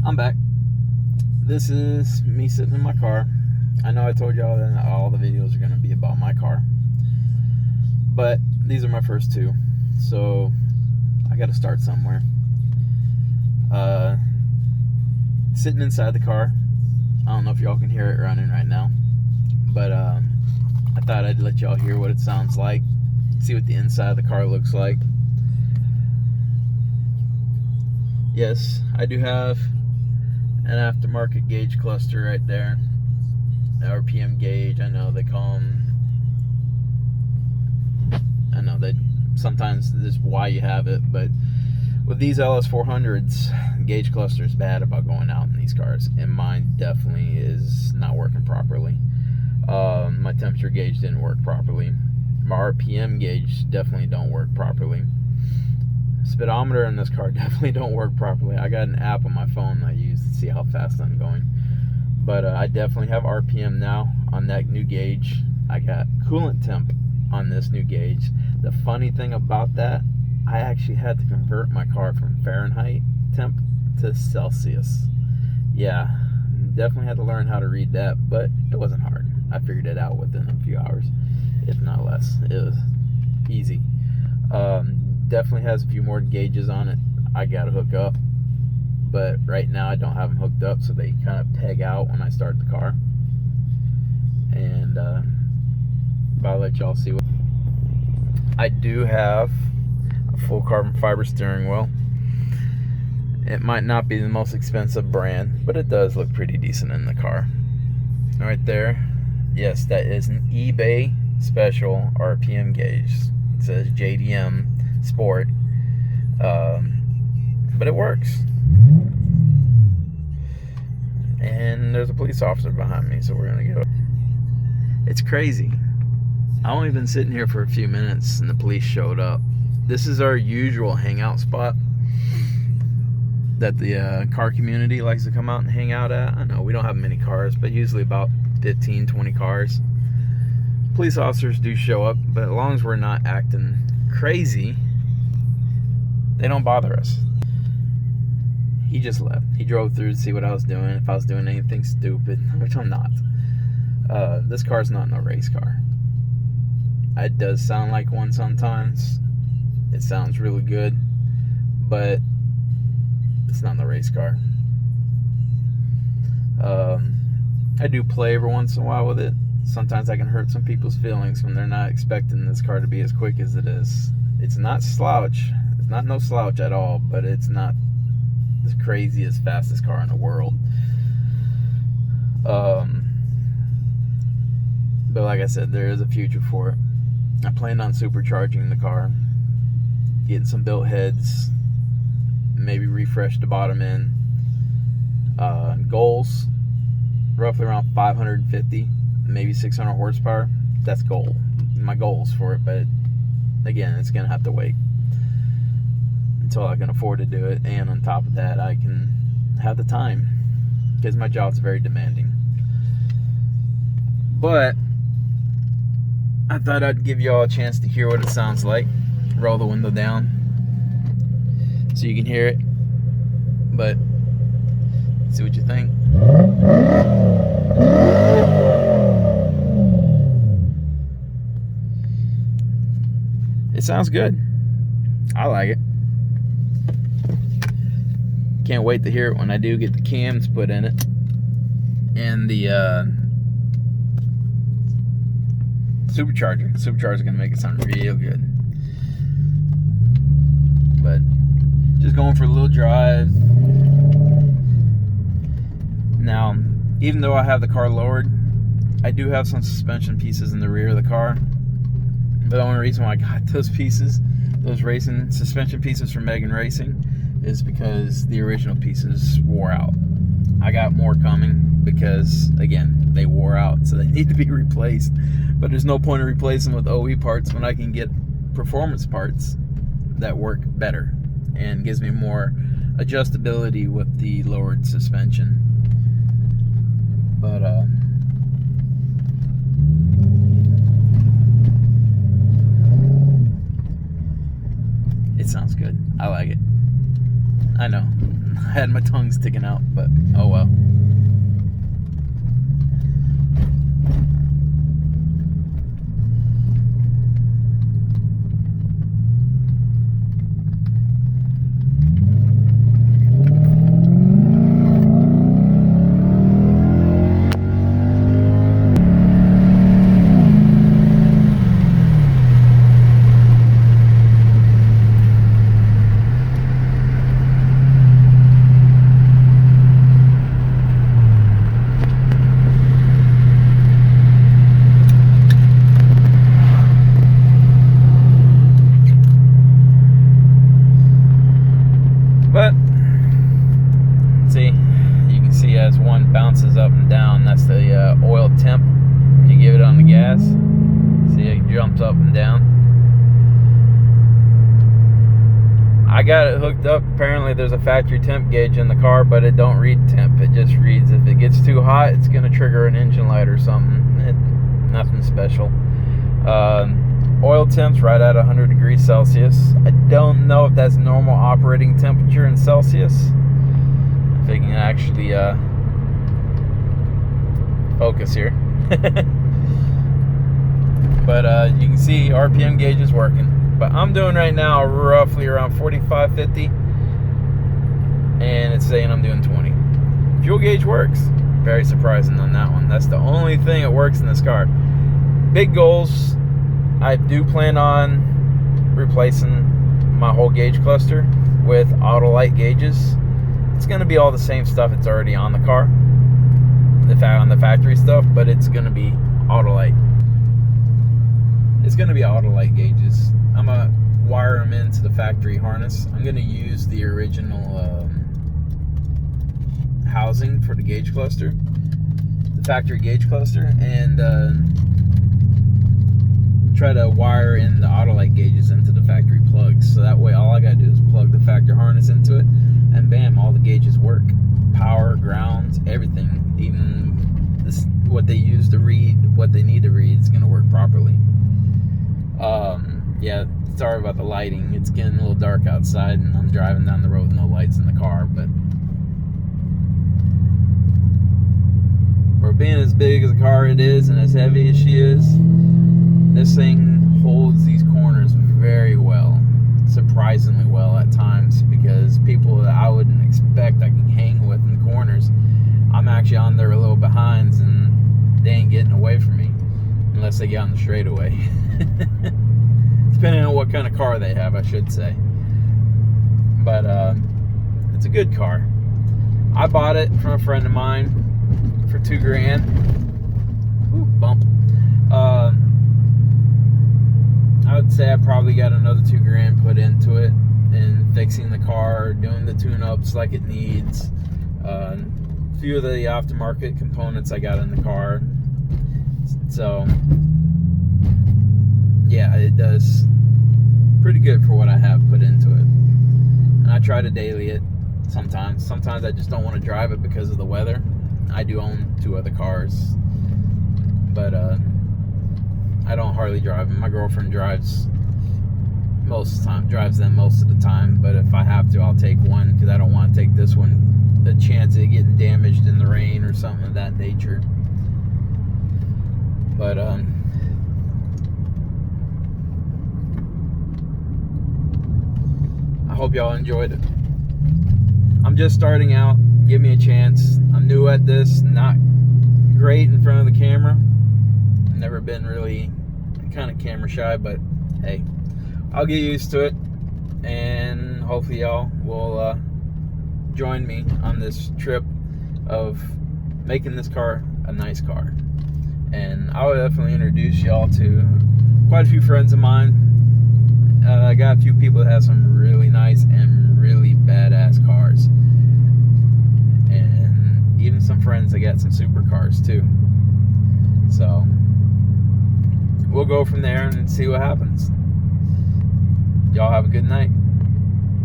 I'm back. This is me sitting in my car. I know I told y'all that all the videos are going to be about my car, but these are my first two, so I got to start somewhere. Sitting inside the car. I don't know if y'all can hear it running right now, but I thought I'd let y'all hear what it sounds like, see what the inside of the car looks like. Yes, I do have an aftermarket gauge cluster right there. RPM gauge, I know they call them. I know that sometimes this is why you have it, but with these LS400s, gauge cluster is bad about going out in these cars, and mine definitely is not working properly. My temperature gauge didn't work properly. My RPM gauge definitely don't work properly. Speedometer in this car definitely don't work properly. I got an app on my phone I use to see how fast I'm going. But I definitely have RPM now on that new gauge. I got coolant temp on this new gauge. The funny thing about that, I actually had to convert my car from Fahrenheit temp to Celsius. Yeah, definitely had to learn how to read that, but it wasn't hard. I figured it out within a few hours, if not less. It was easy. Definitely has a few more gauges on it I gotta hook up, but right now I don't have them hooked up, so they kind of peg out when I start the car. And I'll let y'all see what I do have. A full carbon fiber steering wheel. It might not be the most expensive brand, but it does look pretty decent in the car. Right there, yes, that is an eBay special RPM gauge. It says JDM Sport, but it works. And there's a police officer behind me, so we're gonna go. It's crazy. I only been sitting here for a few minutes and the police showed up. This is our usual hangout spot that the car community likes to come out and hang out at. I know we don't have many cars, but usually about 15, 20 cars. Police officers do show up, but as long as we're not acting crazy, they don't bother us. He just left. He drove through to see what I was doing, if I was doing anything stupid, which I'm not. This car's not no race car. It does sound like one sometimes. It sounds really good, but it's not no race car. I do play every once in a while with it. Sometimes I can hurt some people's feelings when they're not expecting this car to be as quick as it is. It's not slouch. It's not no slouch at all, but it's not the craziest, fastest car in the world. But like I said, there is a future for it. I plan on supercharging the car, getting some built heads, maybe refresh the bottom end. Goals, roughly around 550, maybe 600 horsepower. That's my goals for it, but again, it's gonna have to wait until I can afford to do it, and on top of that, I can have the time, because my job's very demanding. But I thought I'd give y'all a chance to hear what it sounds like. Roll the window down so you can hear it, but see what you think. It sounds good. I like it. Can't wait to hear it when I do get the cams put in it and the supercharger. The supercharger is gonna make it sound real good. But just going for a little drive. Now, even though I have the car lowered, I do have some suspension pieces in the rear of the car. But the only reason why I got those pieces, those racing suspension pieces from Megan Racing, is because the original pieces wore out. I got more coming because, again, they wore out, so they need to be replaced. But there's no point in replacing with OE parts when I can get performance parts that work better and gives me more adjustability with the lowered suspension. But it sounds good. I like it. I know. I had my tongue sticking out, but oh well. But see, you can see as one bounces up and down, that's the oil temp. When you give it on the gas, see it jumps up and down. I got it hooked up. Apparently there's a factory temp gauge in the car, but it don't read temp. It just reads if it gets too hot, it's going to trigger an engine light or something. Nothing special. Oil temps right at 100 degrees Celsius. I don't know if that's normal operating temperature in Celsius. If I can actually focus here. But you can see RPM gauge is working. But I'm doing right now roughly around 45, 50. And it's saying I'm doing 20. Fuel gauge works. Very surprising on that one. That's the only thing that works in this car. Big goals. I do plan on replacing my whole gauge cluster with Autolite gauges. It's going to be all the same stuff that's already on the car, on the factory stuff, but it's going to be Autolite. It's going to be Autolite gauges. I'm going to wire them into the factory harness. I'm going to use the original housing for the gauge cluster, the factory gauge cluster, and try to wire in the Autolite gauges into the factory plugs, so that way all I gotta do is plug the factory harness into it, and bam, all the gauges work. Power, grounds, everything, even this, what they use to read what they need to read, is gonna work properly. Yeah, sorry about the lighting. It's getting a little dark outside, and I'm driving down the road with no lights in the car, but for being as big as the car it is and as heavy as she is, this thing holds these corners very well, surprisingly well at times, because people that I wouldn't expect I can hang with in the corners, I'm actually on their little behinds and they ain't getting away from me unless they get on the straightaway. Depending on what kind of car they have, I should say. But it's a good car. I bought it from a friend of mine for $2,000. Ooh, bump. I would say I probably got another $2,000 put into it in fixing the car, doing the tune-ups like it needs. A few of the aftermarket components I got in the car. So, yeah, it does pretty good for what I have put into it. And I try to daily it sometimes. Sometimes I just don't want to drive it because of the weather. I do own 2 other cars, but I don't hardly drive them. My girlfriend drives them most of the time, but if I have to, I'll take one, because I don't want to take this one, the chance of it getting damaged in the rain or something of that nature. But I hope y'all enjoyed it. I'm just starting out. Give me a chance. I'm new at this, not great in front of the camera. Never been really kind of camera shy, but hey, I'll get used to it, and hopefully y'all will join me on this trip of making this car a nice car. And I would definitely introduce y'all to quite a few friends of mine. I got a few people that have some really nice and really badass cars, and even some friends that got some supercars too. So we'll go from there and see what happens. Y'all have a good night.